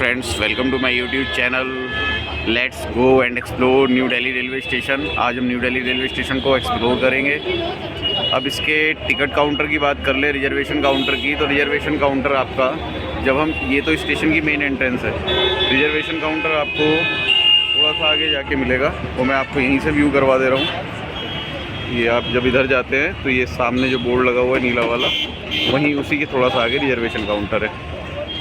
Friends, welcome to my YouTube channel let's go and explore New Delhi railway station. आज हम New Delhi railway station को explore करेंगे। अब इसके टिकट काउंटर की बात कर ले, रिजर्वेशन काउंटर की, तो रिजर्वेशन काउंटर आपका जब हम ये तो स्टेशन की मेन एंट्रेंस है। रिजर्वेशन काउंटर आपको थोड़ा सा आगे जाके मिलेगा, वो मैं आपको यहीं से व्यू करवा दे रहा हूँ। ये आप जब इधर जाते हैं तो ये सामने जो बोर्ड लगा हुआ है नीला वाला, वहीं उसी के थोड़ा सा आगे रिजर्वेशन काउंटर है।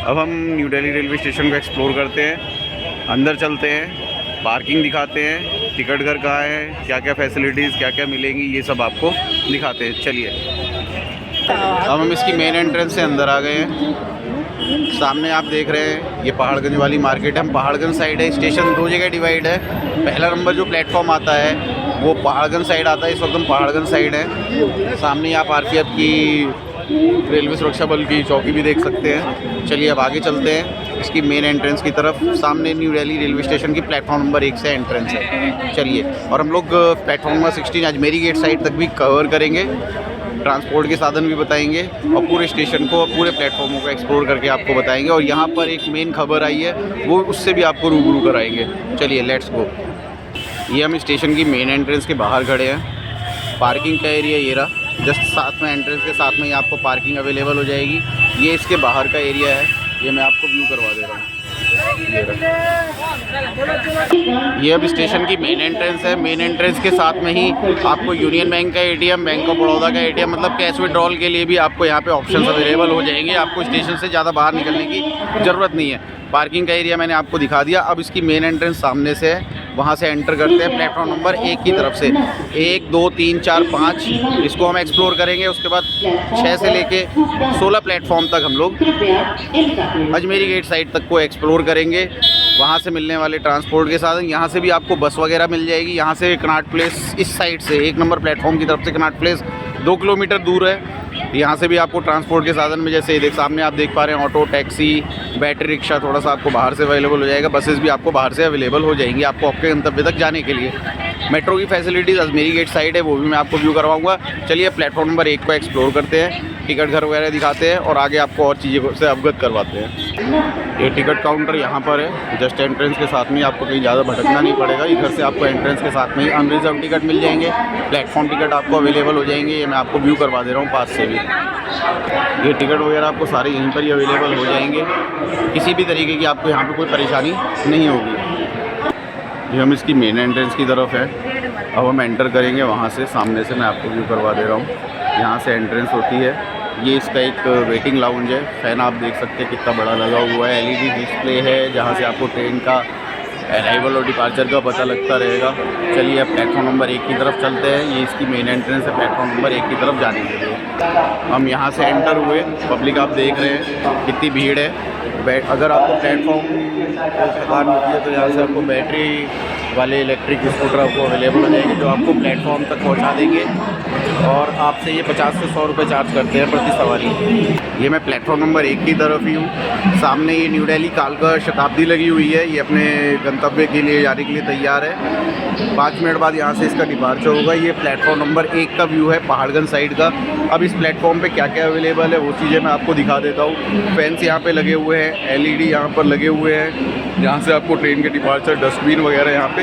अब हम न्यू दिल्ली रेलवे स्टेशन को एक्सप्लोर करते हैं, अंदर चलते हैं, पार्किंग दिखाते हैं, टिकट घर कहाँ है, क्या क्या फैसिलिटीज़ क्या क्या मिलेंगी, ये सब आपको दिखाते हैं। चलिए, अब हम इसकी मेन एंट्रेंस से अंदर आ गए हैं। सामने आप देख रहे हैं ये पहाड़गंज वाली मार्केट है। हम पहाड़गंज साइड है, स्टेशन दो जगह डिवाइड है। पहला नंबर जो प्लेटफॉर्म आता है वो पहाड़गंज साइड आता है, इस वक्त हम पहाड़गंज साइड है। सामने आप आरपीएफ की रेलवे सुरक्षा बल की चौकी भी देख सकते हैं। चलिए अब आगे चलते हैं इसकी मेन एंट्रेंस की तरफ। सामने न्यू दिल्ली रेलवे स्टेशन की प्लेटफॉर्म नंबर 1 से एंट्रेंस है। चलिए, और हम लोग platform number 16 Ajmeri gate side तक भी कवर करेंगे, ट्रांसपोर्ट के साधन भी बताएंगे और पूरे स्टेशन को, पूरे प्लेटफॉर्मों को एक्सप्लोर करके आपको बताएंगे। और यहाँ पर एक मेन खबर आई है, वो उससे भी आपको रूबरू कराएंगे। चलिए लेट्स गो। ये हम स्टेशन की मेन एंट्रेंस के बाहर खड़े हैं। पार्किंग का एरिया ये रहा, जस्ट साथ में एंट्रेंस के साथ में ही आपको पार्किंग अवेलेबल हो जाएगी। ये इसके बाहर का एरिया है, ये मैं आपको व्यू करवा दे रहा हूँ। ये अब स्टेशन की मेन एंट्रेंस है। मेन एंट्रेंस के साथ में ही आपको यूनियन बैंक का एटीएम, बैंक ऑफ बड़ौदा का एटीएम, मतलब कैश विड्रॉल के लिए भी आपको यहाँ पे ऑप्शंस अवेलेबल हो जाएंगे। आपको स्टेशन से ज़्यादा बाहर निकलने की ज़रूरत नहीं है। पार्किंग का एरिया मैंने आपको दिखा दिया। अब इसकी मेन एंट्रेंस सामने से है, वहाँ से एंटर करते हैं प्लेटफॉर्म नंबर 1 की तरफ से। 1 2 3 4 5 इसको हम एक्सप्लोर करेंगे। उसके बाद 6 से लेके 16 प्लेटफॉर्म तक हम लोग अजमेरी गेट साइड तक को एक्सप्लोर करेंगे। वहाँ से मिलने वाले ट्रांसपोर्ट के साधन, यहाँ से भी आपको बस वगैरह मिल जाएगी। यहाँ से कनाट प्लेस इस साइड से 1 नंबर प्लेटफॉर्म की तरफ से कनाट प्लेस 2 किलोमीटर दूर है। यहाँ से भी आपको ट्रांसपोर्ट के साधन में, जैसे देख सामने आप देख पा रहे हैं, ऑटो, टैक्सी, बैटरी रिक्शा थोड़ा सा आपको बाहर से अवेलेबल हो जाएगा। बसेस भी आपको बाहर से अवेलेबल हो जाएंगी आपको आपके गंतव्य तक जाने के लिए। मेट्रो की फैसिलिटीज़ अजमेरी गेट साइड है, वो भी मैं आपको व्यू करवाऊंगा। चलिए प्लेटफॉर्म नंबर 1 को एक्सप्लोर करते हैं, टिकट घर वगैरह दिखाते हैं और आगे आपको और चीज़ों से अवगत करवाते हैं। ये टिकट काउंटर यहाँ पर है, जस्ट एंट्रेंस के साथ में आपको कहीं ज़्यादा भटकना नहीं पड़ेगा। इधर से आपको एंट्रेंस के साथ में ही अनरिजर्व टिकट मिल जाएंगे, प्लेटफॉर्म टिकट आपको अवेलेबल हो जाएंगे। ये मैं आपको व्यू करवा दे रहा हूँ पास से भी। ये टिकट वगैरह आपको सारे यहीं पर ही अवेलेबल हो जाएंगे, किसी भी तरीके की आपको यहाँ पे कोई परेशानी नहीं होगी। ये हम इसकी मेन एंट्रेंस की तरफ है। अब हम एंटर करेंगे वहाँ से, सामने से मैं आपको व्यू करवा दे रहा हूँ। यहाँ से एंट्रेंस होती है। ये इसका एक वेटिंग लाउंज है। फ़ैन आप देख सकते हैं कितना बड़ा लगा हुआ है। एलईडी डिस्प्ले है जहाँ से आपको ट्रेन का अराइवल और डिपार्चर का पता लगता रहेगा। चलिए अब प्लेटफॉर्म नंबर 1 की तरफ चलते हैं। ये इसकी मेन एंट्रेंस है प्लेटफॉर्म नंबर 1 की तरफ जाने के लिए। हम यहाँ से एंटर हुए, पब्लिक आप देख रहे हैं कितनी भीड़ है। अगर आपको प्लेटफॉर्म को थकान होती है तो यहाँ से आपको बैटरी वाले इलेक्ट्रिक स्कूटर आपको अवेलेबल हो जाएंगे, जो आपको प्लेटफॉर्म तक पहुँचा देंगे। और आपसे ये 50 से 100 रुपये चार्ज करते हैं प्रति सवारी। ये मैं प्लेटफॉर्म नंबर 1 की तरफ ही हूँ। सामने ये न्यू दिल्ली कालका शताब्दी लगी हुई है, ये अपने गंतव्य के लिए जाने के लिए तैयार है। 5 मिनट बाद यहाँ से इसका डिपार्चर होगा। ये प्लेटफॉर्म नंबर 1 का व्यू है पहाड़गंज साइड का। अब इस प्लेटफॉर्म पे क्या क्या अवेलेबल है वो चीज़ें मैं आपको दिखा देता हूँ। फैंस यहाँ पे लगे हुए हैं, एलईडी यहाँ पर लगे हुए हैं, जहाँ से आपको ट्रेन के डिपार्चर, डस्टबिन वगैरह यहाँ पे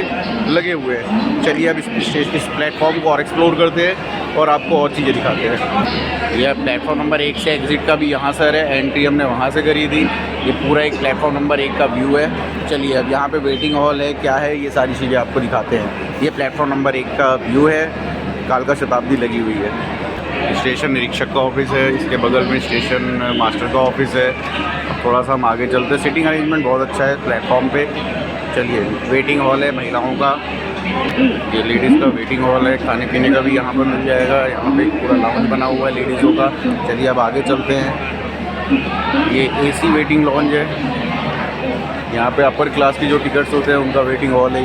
लगे हुए हैं। चलिए अब इस प्लेटफॉर्म को और एक्सप्लोर करते हैं और आपको और चीज़ें दिखाते हैं। यह प्लेटफॉर्म नंबर 1 से एग्ज़िट का भी यहाँ सर है, एंट्री हमने वहाँ से करी थी। ये पूरा एक प्लेटफॉर्म नंबर 1 का व्यू है। चलिए अब यहाँ पे वेटिंग हॉल है, क्या है, ये सारी चीज़ें आपको दिखाते हैं। ये प्लेटफॉर्म नंबर 1 का व्यू है, कालका शताब्दी लगी हुई है। स्टेशन निरीक्षक का ऑफिस है, इसके बगल में स्टेशन मास्टर का ऑफिस है। अब थोड़ा सा हम आगे चलते हैं। सिटिंग अरेंजमेंट बहुत अच्छा है प्लेटफॉर्म पे। चलिए, वेटिंग हॉल है महिलाओं का, ये लेडीज़ का वेटिंग हॉल है। खाने पीने का भी यहाँ पर मिल जाएगा। यहाँ पे पूरा लाउंज बना हुआ है लेडीज़ों का। चलिए अब आगे चलते हैं। ये एसी वेटिंग लॉन्ज है। यहाँ पे अपर क्लास की जो टिकट्स होते हैं उनका वेटिंग हॉल है।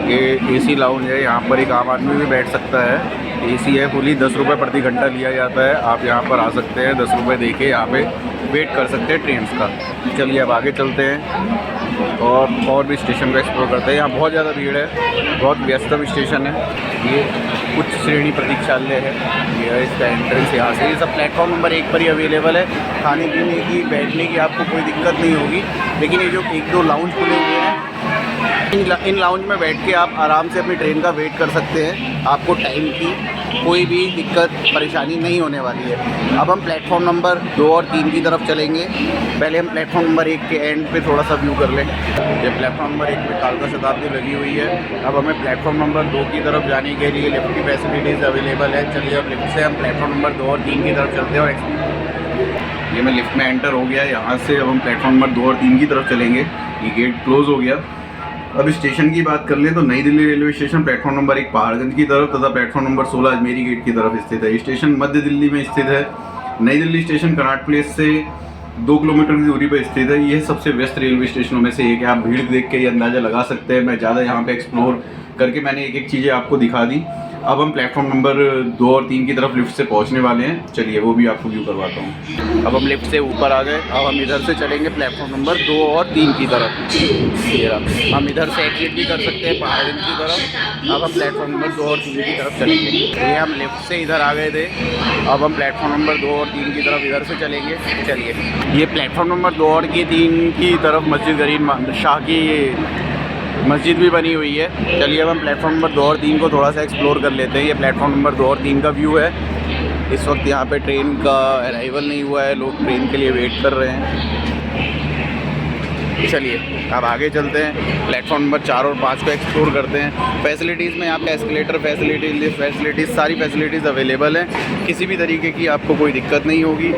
ये एसी लाउंज है, यहाँ पर एक आम आदमी भी बैठ सकता है। एसी है फुली, 10 रुपये प्रति घंटा लिया जाता है। आप यहाँ पर आ सकते हैं, 10 रुपये दे के यहाँ पे वेट कर सकते हैं ट्रेन का। चलिए अब आगे चलते हैं और भी स्टेशन को एक्सप्लोर करते हैं। यहाँ बहुत ज़्यादा भीड़ है, बहुत व्यस्तम स्टेशन है। ये उच्च श्रेणी प्रतीक्षालय है, ये है इसका एंट्रेंस यहाँ से। ये सब प्लेटफॉर्म नंबर 1 पर ही अवेलेबल है। खाने पीने की, बैठने की आपको कोई दिक्कत नहीं होगी। लेकिन ये जो 1-2 लाउंज खुले हुए हैं, इन लाउंज में बैठ के आप आराम से अपनी ट्रेन का वेट कर सकते हैं। आपको टाइम की कोई भी दिक्कत परेशानी नहीं होने वाली है। अब हम प्लेटफॉर्म नंबर 2 और 3 की तरफ चलेंगे। पहले हम प्लेटफॉर्म नंबर 1 के एंड पे थोड़ा सा व्यू कर लें। ये प्लेटफॉर्म नंबर 1 पे कालका शताब्दी लगी हुई है। अब हमें प्लेटफॉर्म नंबर 2 की तरफ जाने के लिए लिफ्ट की फैसिलिटीज़ अवेलेबल है। चलिए अब लिफ्ट से हम प्लेटफॉर्म नंबर 2 और 3 की तरफ चलते हैं। और ये मैं लिफ्ट में एंटर हो गया। यहाँ से अब हम प्लेटफॉर्म नंबर 2 और 3 की तरफ चलेंगे। ये गेट क्लोज़ हो गया। अब स्टेशन की बात कर लें तो नई Delhi railway station platform number 1 Paharganj की तरफ तथा प्लेटफॉर्म नंबर 16 अजमेरी गेट की तरफ स्थित है। स्टेशन मध्य दिल्ली में स्थित है। नई दिल्ली स्टेशन कनाट प्लेस से 2 किलोमीटर की दूरी पर स्थित है। यह सबसे व्यस्त रेलवे स्टेशनों में से एक है। आप भीड़ देख के ये अंदाज़ा लगा सकते हैं। मैं ज़्यादा यहाँ पे एक्सप्लोर करके मैंने एक चीज़ें आपको दिखा दी। अब हम प्लेटफॉर्म नंबर 2 और 3 की तरफ लिफ्ट से पहुंचने वाले हैं। चलिए वो भी आपको व्यू करवाता हूं। अब हम लिफ्ट से ऊपर आ गए। अब हम इधर से चलेंगे प्लेटफॉर्म नंबर 2 और 3 की तरफ। हम इधर से एग्जिट भी कर सकते हैं पहाड़गंज की तरफ। अब हम प्लेटफॉर्म नंबर 2 और 3 की तरफ चलेंगे। ये हम लिफ्ट से इधर आ गए थे। अब हम प्लेटफॉर्म नंबर 2 और 3 की तरफ इधर से चलेंगे। चलिए, ये प्लेटफॉर्म नंबर 2 और 3 की तरफ मस्जिद गरीब शाह की मस्जिद भी बनी हुई है। चलिए अब हम प्लेटफॉर्म नंबर 2 और 3 को थोड़ा सा एक्सप्लोर कर लेते हैं। ये प्लेटफॉर्म नंबर 2 और 3 का व्यू है। इस वक्त यहाँ पे ट्रेन का अराइवल नहीं हुआ है, लोग ट्रेन के लिए वेट कर रहे हैं। चलिए अब आगे चलते हैं, प्लेटफॉर्म नंबर 4 और 5 को एक्सप्लोर करते हैं। फैसिलिटीज़ में आपका एस्केलेटर फैसिलिटीज़ सारी फैसिलिटीज़ अवेलेबल हैं। किसी भी तरीके की आपको कोई दिक्कत नहीं होगी।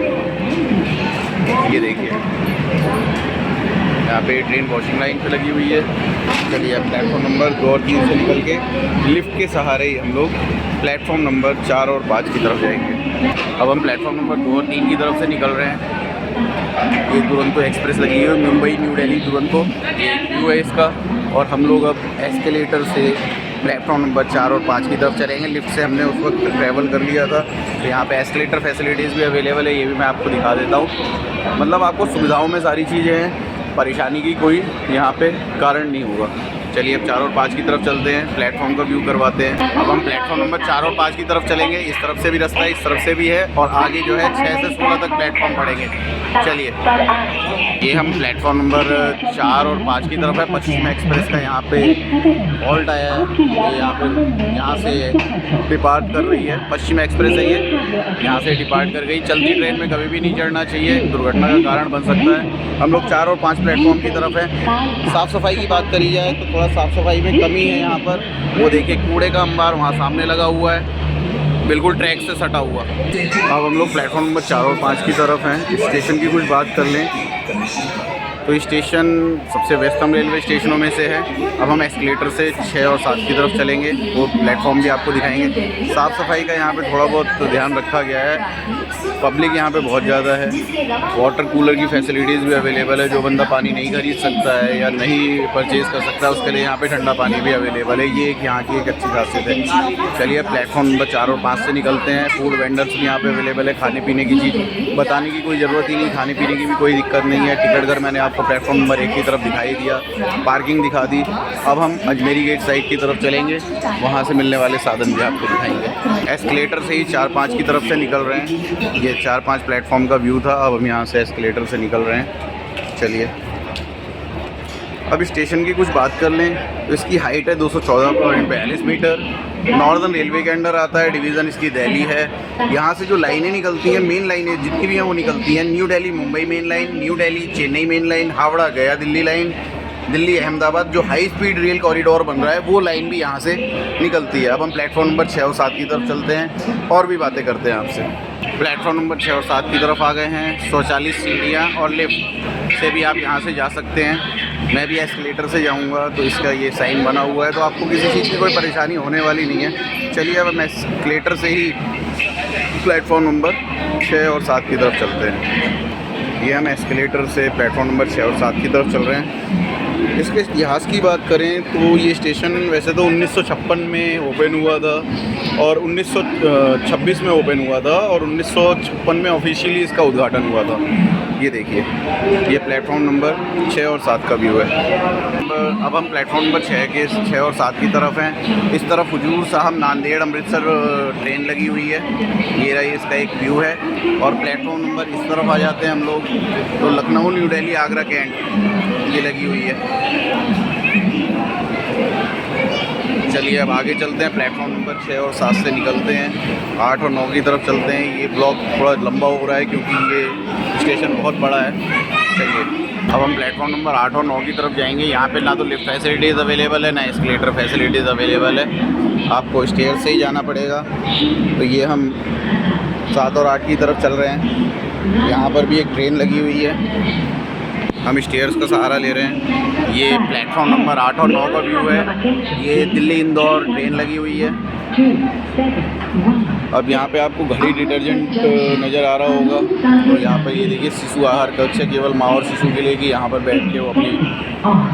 ये देखिए, यहाँ पे ट्रेन वॉशिंग लाइन पे लगी हुई है। चलिए अब प्लेटफॉर्म नंबर 2 और 3 से निकल के लिफ्ट के सहारे ही हम लोग प्लेटफॉर्म नंबर 4 और 5 की तरफ जाएंगे। अब हम प्लेटफॉर्म नंबर 2 और 3 की तरफ से निकल रहे हैं। ये दुरंतो एक्सप्रेस लगी हुई है, मुंबई न्यू दिल्ली दुरंतो व्यू है इसका। और हम लोग अब एस्केलेटर से प्लेटफॉर्म नंबर 4 और 5 की तरफ चलेंगे। लिफ्ट से हमने उस वक्त ट्रैवल कर लिया था। तो यहाँ पे एस्केलेटर फैसिलिटीज़ भी अवेलेबल है, ये भी मैं आपको दिखा देता हूँ। मतलब आपको सुविधाओं में सारी चीज़ें हैं, परेशानी की कोई यहाँ पे कारण नहीं होगा। चलिए अब 4 और 5 की तरफ चलते हैं, प्लेटफॉर्म का व्यू करवाते हैं। अब हम प्लेटफॉर्म नंबर 4 और 5 की तरफ चलेंगे। इस तरफ से भी रास्ता है, इस तरफ से भी है, और आगे जो है 6 से 16 तक प्लेटफॉर्म पड़ेंगे। चलिए, ये हम प्लेटफॉर्म नंबर 4 और 5 की तरफ है। पश्चिम एक्सप्रेस का यहाँ पे हॉल्ट आया है। ये यहाँ से डिपार्ट कर रही है। पश्चिम एक्सप्रेस है ये, यहाँ से डिपार्ट कर गई। चलती ट्रेन में कभी भी नहीं चढ़ना चाहिए, दुर्घटना का कारण बन सकता है। हम लोग 4 और 5 प्लेटफॉर्म की तरफ है। साफ़ सफाई की बात करी जाए तो थोड़ा साफ़ सफाई में कमी है यहाँ पर। वो देखिए कूड़े का अंबार वहाँ सामने लगा हुआ है, बिल्कुल ट्रैक से सटा हुआ। अब हम लोग प्लेटफॉर्म नंबर 4 और 5 की तरफ हैं। स्टेशन की कुछ बात कर लें तो स्टेशन सबसे व्यस्तम रेलवे स्टेशनों में से है। अब हम एस्केलेटर से 6 और 7 की तरफ चलेंगे, वो प्लेटफॉर्म भी आपको दिखाएंगे। साफ़ सफाई का यहाँ पे थोड़ा बहुत ध्यान रखा गया है। पब्लिक यहाँ पे बहुत ज़्यादा है। वाटर कूलर की फैसिलिटीज़ भी अवेलेबल है। जो बंदा पानी नहीं खरीद सकता है या नहीं परचेज़ कर सकता है, उसके लिए यहाँ पे ठंडा पानी भी अवेलेबल है। ये एक यहाँ की एक अच्छी खासियत है। चलिए प्लेटफॉर्म नंबर 4 और 5 से निकलते हैं। फूड वेंडर्स भी यहाँ पे अवेलेबल है। खाने पीने की चीज़ बताने की कोई ज़रूरत ही नहीं, खाने पीने की भी कोई दिक्कत नहीं है। टिकट घर मैंने आपको प्लेटफॉर्म नंबर 1 की तरफ दिखाई दिया, पार्किंग दिखा दी। अब हम अजमेरी गेट साइड की तरफ चलेंगे, वहाँ से मिलने वाले साधन भी आपको दिखाएंगे। एस्केलेटर से ही 4-5 की तरफ से निकल रहे हैं। ये 4-5 प्लेटफॉर्म का व्यू था। अब हम यहाँ से एस्केलेटर से निकल रहे हैं। चलिए अब स्टेशन की कुछ बात कर लें तो इसकी हाइट है 214.42 मीटर। नॉर्दर्न रेलवे के अंडर आता है। डिवीज़न इसकी दिल्ली है। यहाँ से जो लाइनें निकलती हैं, मेन लाइनें जितनी भी हैं वो निकलती हैं। New Delhi Mumbai main line, new Delhi Chennai main line, Howrah गया दिल्ली लाइन, दिल्ली अहमदाबाद जो हाई स्पीड रेल कॉरिडोर बन रहा है वो लाइन भी यहाँ से निकलती है। अब हम प्लेटफॉर्म नंबर 6 और 7 की तरफ चलते हैं और भी बातें करते हैं आपसे। प्लेटफॉर्म नंबर 6 और 7 की तरफ आ गए हैं। 140 सीढ़ियाँ और लिफ्ट से भी आप यहाँ से जा सकते हैं। मैं भी एस्केलेटर से जाऊँगा तो इसका ये साइन बना हुआ है, तो आपको किसी चीज़ की कोई परेशानी होने वाली नहीं है। चलिए अब हम एस्केलेटर से ही प्लेटफॉर्म नंबर 6 और 7 की तरफ चलते हैं। ये हम एस्केलेटर से प्लेटफॉर्म नंबर 6 और 7 की तरफ चल रहे हैं। इसके इतिहास की बात करें तो ये स्टेशन वैसे तो 1956 में ओपन हुआ था। और 1926 में ओपन हुआ था और 1956 में ऑफिशियली इसका उद्घाटन हुआ था। ये देखिए, ये प्लेटफॉर्म नंबर 6 और 7 का व्यू है। अब हम प्लेटफॉर्म नंबर 6 और 7 की तरफ हैं। इस तरफ हुजूर साहब नांदेड़ अमृतसर ट्रेन लगी हुई है। ये रही इसका एक व्यू है। और प्लेटफॉर्म नंबर इस तरफ आ जाते हैं हम लोग तो लखनऊ न्यू दिल्ली आगरा कैंट ये लगी हुई है। चलिए अब आगे चलते हैं, प्लेटफॉर्म नंबर 6 और 7 से निकलते हैं, 8 और 9 की तरफ चलते हैं। ये ब्लॉक थोड़ा लंबा हो रहा है क्योंकि ये स्टेशन बहुत बड़ा है। चलिए अब हम प्लेटफॉर्म नंबर 8 और 9 की तरफ जाएंगे। यहाँ पे ना तो लिफ्ट फैसिलिटीज़ अवेलेबल है ना एस्केलेटर फैसिलिटीज़ अवेलेबल है, आपको स्टेयर से ही जाना पड़ेगा। तो ये हम 7 और 8 की तरफ चल रहे हैं। यहाँ पर भी एक ट्रेन लगी हुई है, हम स्टेयर्स का सहारा ले रहे हैं। ये प्लेटफॉर्म नंबर 8 और 9 का व्यू है। ये दिल्ली इंदौर ट्रेन लगी हुई है। अब यहाँ पे आपको घड़ी डिटर्जेंट नज़र आ रहा होगा। तो यहाँ पर ये देखिए शिशु आहार कक्ष है, केवल माँ और शिशु के लिए कि यहाँ पर बैठ के वो अपनी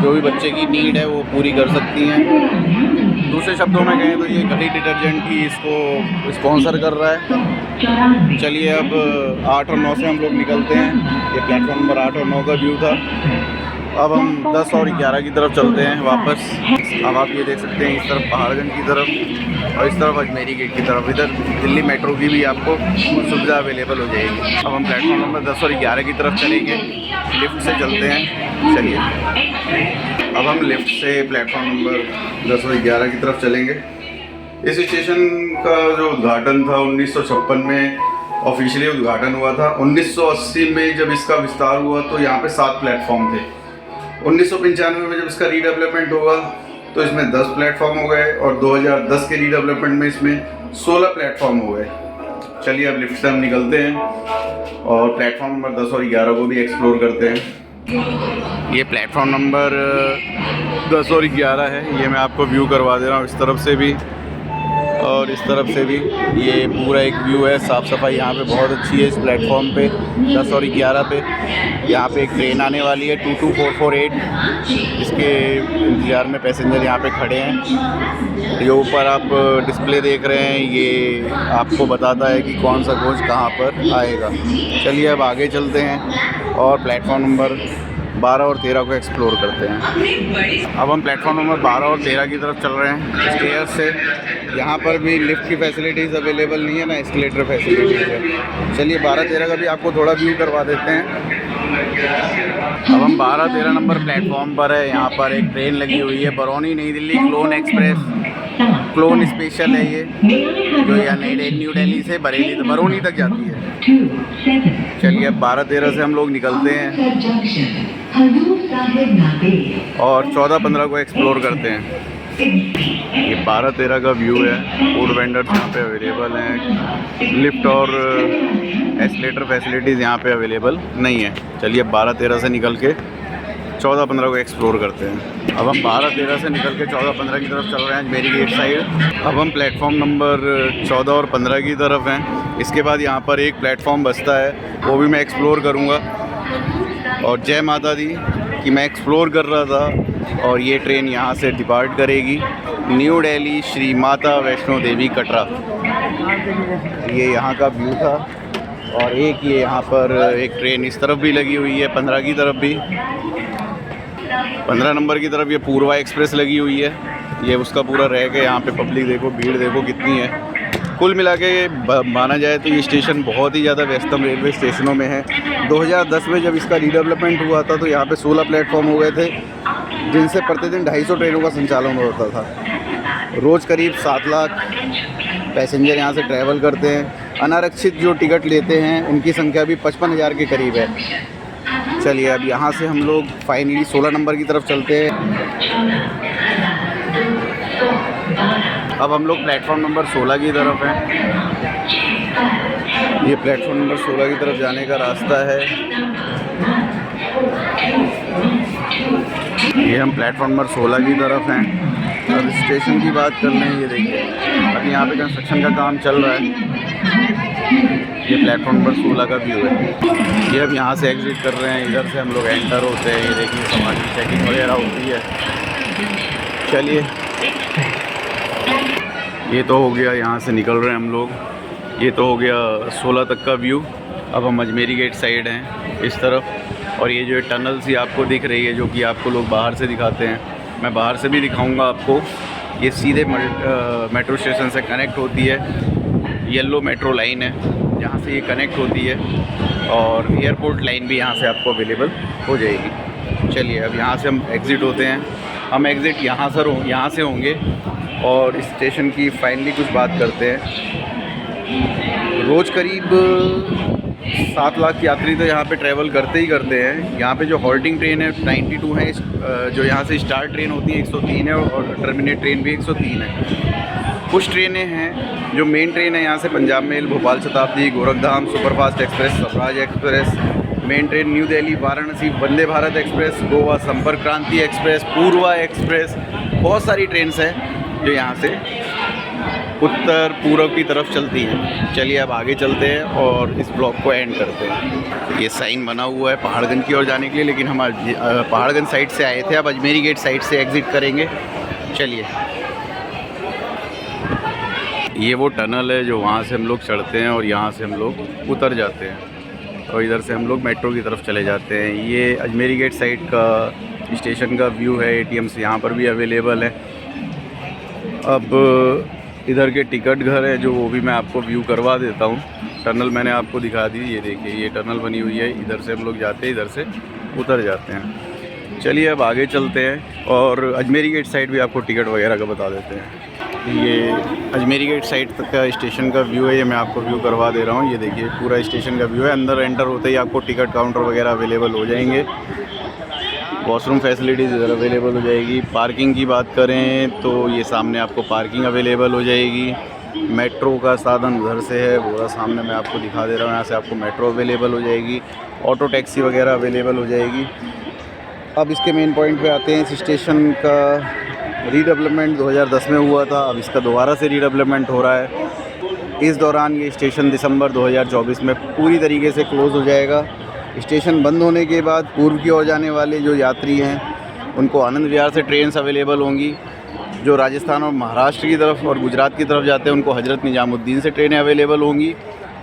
जो भी बच्चे की नीड है वो पूरी कर सकती हैं। दूसरे शब्दों में कहें तो ये घड़ी डिटर्जेंट ही इसको स्पॉन्सर कर रहा है। चलिए अब 8 और 9 से हम लोग निकलते हैं। ये प्लेटफॉर्म नंबर 8 और 9 का व्यू था। अब हम 10 और 11 की तरफ चलते हैं वापस। अब आप ये देख सकते हैं इस तरफ पहाड़गंज की तरफ और इस तरफ अजमेरी गेट की तरफ। इधर दिल्ली मेट्रो की भी आपको सुविधा अवेलेबल हो जाएगी। अब हम प्लेटफॉर्म नंबर 10 और 11 की तरफ चलेंगे, लिफ्ट से चलते हैं। चलिए अब हम लिफ्ट से प्लेटफॉर्म नंबर 10 और 11 की तरफ चलेंगे। इस स्टेशन का जो उद्घाटन था 1956 में ऑफिशियली उद्घाटन हुआ था। 1980 में जब इसका विस्तार हुआ तो यहाँ पे 7 प्लेटफॉर्म थे। 1995 में जब इसका रीडेवलपमेंट हुआ तो इसमें 10 प्लेटफॉर्म हो गए और 2010 के रीडेवलपमेंट में इसमें 16 प्लेटफॉर्म हो गए। चलिए अब लिफ्ट से हम निकलते हैं और प्लेटफॉर्म नंबर 10 और 11 को भी एक्सप्लोर करते हैं। ये प्लेटफॉर्म नंबर 10 और 11 है। ये मैं आपको व्यू करवा दे रहा हूँ इस तरफ से भी और इस तरफ से भी। ये पूरा एक व्यू है। साफ़ सफाई यहाँ पे बहुत अच्छी है इस प्लेटफॉर्म पे 10 और 11 पे। यहाँ पे एक ट्रेन आने वाली है 22448, इसके इंतज़ार में पैसेंजर यहाँ पे खड़े हैं। ये ऊपर आप डिस्प्ले देख रहे हैं, ये आपको बताता है कि कौन सा कोच कहाँ पर आएगा। चलिए अब आगे चलते हैं और प्लेटफॉर्म नंबर 12 और 13 को एक्सप्लोर करते हैं। अब हम प्लेटफॉर्म नंबर 12 और 13 की तरफ चल रहे हैं स्टेयर से। यहाँ पर भी लिफ्ट की फैसिलिटीज़ अवेलेबल नहीं है ना एस्केलेटर फैसिलिटीज़ है। चलिए 12-13 का भी आपको थोड़ा व्यू करवा देते हैं। अब हम 12-13 नंबर प्लेटफॉर्म पर है। यहाँ पर एक ट्रेन लगी हुई है बरौनी नई Delhi clone express, clone special है ये, जो यहाँ न्यू दिल्ली से बरौनी तक जाती है। चलिए अब 12-13 से हम लोग निकलते हैं और 14-15 को एक्सप्लोर करते हैं। ये 12-13 का व्यू है। फूड वेंडर्स यहाँ पे अवेलेबल हैं। लिफ्ट और एस्केलेटर फैसिलिटीज़ यहाँ पे अवेलेबल नहीं है। चलिए अब 12-13 से निकल के 14-15 को एक्सप्लोर करते हैं। अब हम 12-13 से निकल के 14-15 की तरफ चल रहे हैं मेरी गेट साइड। अब हम प्लेटफॉर्म नंबर 14 और 15 की तरफ हैं। इसके बाद यहाँ पर एक प्लेटफॉर्म बचता है, वो भी मैं एक्सप्लोर करूँगा। और जय माता दी कि मैं एक्सप्लोर कर रहा था और ये ट्रेन यहाँ से डिपार्ट करेगी न्यू दिल्ली श्री माता वैष्णो देवी कटरा। ये यहाँ का व्यू था। और एक ये यहाँ पर एक ट्रेन इस तरफ भी लगी हुई है 15 की तरफ भी। 15 नंबर की तरफ ये पूर्वा एक्सप्रेस लगी हुई है। ये उसका पूरा रह के यहाँ पे पब्लिक देखो, भीड़ देखो कितनी है। कुल मिला के माना जाए तो ये स्टेशन बहुत ही ज़्यादा व्यस्तम रेलवे स्टेशनों में है। 2010 में जब इसका रीडेवलपमेंट हुआ था तो यहाँ पे 16 प्लेटफॉर्म हो गए थे, जिनसे प्रतिदिन 250 ट्रेनों का संचालन होता था। रोज़ करीब 7 लाख पैसेंजर यहाँ से ट्रैवल करते हैं। अनारक्षित जो टिकट लेते हैं उनकी संख्या भी 55,000 के करीब है। चलिए अब यहाँ से हम लोग फाइनली 16 नंबर की तरफ चलते हैं। अब हम लोग प्लेटफॉर्म नंबर 16 की तरफ हैं। ये प्लेटफॉर्म नंबर 16 की तरफ जाने का रास्ता है। ये हम प्लेटफॉर्म नंबर 16 की तरफ हैं। अब स्टेशन की बात कर लें, ये देखिए अभी यहाँ पे कंस्ट्रक्शन का काम चल रहा है। ये प्लेटफॉर्म नंबर 16 का व्यू है। ये अब यहाँ से एग्ज़िट कर रहे हैं, इधर से हम लोग एंटर होते हैं। ये देखिए हमारी चेकिंग वगैरह होती है। चलिए ये तो हो गया, यहाँ से निकल रहे हैं हम लोग। ये तो हो गया 16 तक का व्यू। अब हम अजमेरी गेट साइड हैं इस तरफ। और ये जो टनल सी आपको दिख रही है, जो कि आपको लोग बाहर से दिखाते हैं, मैं बाहर से भी दिखाऊंगा आपको। ये सीधे मेट्रो स्टेशन से कनेक्ट होती है। येलो मेट्रो लाइन है, जहाँ से ये कनेक्ट होती है। और एयरपोर्ट लाइन भी यहाँ से आपको अवेलेबल हो जाएगी। चलिए अब यहाँ से हम एग्ज़िट होते हैं। हम एग्ज़िट यहाँ से होंगे और इस स्टेशन की फाइनली कुछ बात करते हैं। रोज़ करीब 7 लाख यात्री तो यहाँ पे ट्रैवल करते ही करते हैं। यहाँ पे जो हॉल्टिंग ट्रेन है 92 है, जो यहाँ से स्टार्ट ट्रेन होती है 103 है और टर्मिनेट ट्रेन भी 103 है। कुछ ट्रेनें हैं जो मेन ट्रेन है यहाँ से Punjab mail, Bhopal Shatabdi, Gorakhdham superfast express, Swaraj express, main train New Delhi Varanasi, Vande Bharat express, Goa Sampark Kranti express, पूर्वा एक्सप्रेस, बहुत सारी ट्रेन्स हैं जो यहाँ से उत्तर पूर्व की तरफ चलती हैं। चलिए अब आगे चलते हैं और इस ब्लॉग को एंड करते हैं। ये साइन बना हुआ है पहाड़गंज की ओर जाने के लिए, लेकिन हम पहाड़गंज साइड से आए थे, अब अजमेरी गेट साइड से एग्ज़िट करेंगे। चलिए, ये वो टनल है जो वहाँ से हम लोग चढ़ते हैं और यहाँ से हम लोग उतर जाते हैं और इधर से हम लोग मेट्रो की तरफ चले जाते हैं। ये अजमेरी गेट साइड का स्टेशन का व्यू है। ATMs यहाँ पर भी अवेलेबल है। अब इधर के टिकट घर है जो वो भी मैं आपको व्यू करवा देता हूँ। टनल मैंने आपको दिखा दी, ये देखिए ये टनल बनी हुई है। इधर से हम लोग जाते हैं, इधर से उतर जाते हैं। चलिए अब आगे चलते हैं और अजमेरी गेट साइड भी आपको टिकट वगैरह का बता देते हैं। ये अजमेरी गेट साइड तक का स्टेशन का व्यू है, ये मैं आपको व्यू करवा दे रहा हूँ। ये देखिए पूरा स्टेशन का व्यू है। अंदर एंटर होते ही आपको टिकट काउंटर वगैरह अवेलेबल हो जाएंगे। वॉशरूम फैसिलिटीज़ इधर अवेलेबल हो जाएगी। पार्किंग की बात करें तो ये सामने आपको पार्किंग अवेलेबल हो जाएगी। मेट्रो का साधन उधर से है, वो सामने मैं आपको दिखा दे रहा हूँ। यहाँ से आपको मेट्रो अवेलेबल हो जाएगी, ऑटो टैक्सी वगैरह अवेलेबल हो जाएगी। अब इसके मेन पॉइंट पे आते हैं। इस स्टेशन का रीडेवलपमेंट 2010 में हुआ था, अब इसका दोबारा से रीडेवलपमेंट हो रहा है। इस दौरान ये स्टेशन दिसंबर 2024 में पूरी तरीके से क्लोज़ हो जाएगा। स्टेशन बंद होने के बाद पूर्व की ओर जाने वाले जो यात्री हैं उनको आनंद विहार से ट्रेन्स अवेलेबल होंगी। जो राजस्थान और महाराष्ट्र की तरफ और गुजरात की तरफ जाते हैं उनको हज़रत निजामुद्दीन से ट्रेनें अवेलेबल होंगी।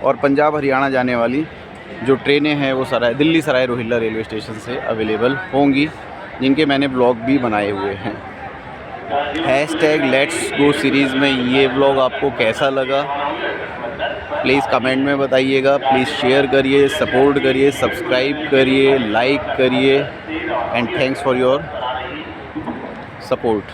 और पंजाब हरियाणा जाने वाली जो ट्रेनें हैं वो दिल्ली सराय रोहिल्ला रेलवे स्टेशन से अवेलेबल होंगी, जिनके मैंने ब्लॉग भी बनाए हुए हैं। #लेट्स गो सीरीज़ में ये ब्लॉग आपको कैसा लगा प्लीज़ कमेंट में बताइएगा। प्लीज़ शेयर करिए, सपोर्ट करिए, सब्सक्राइब करिए, लाइक करिए and thanks for your support.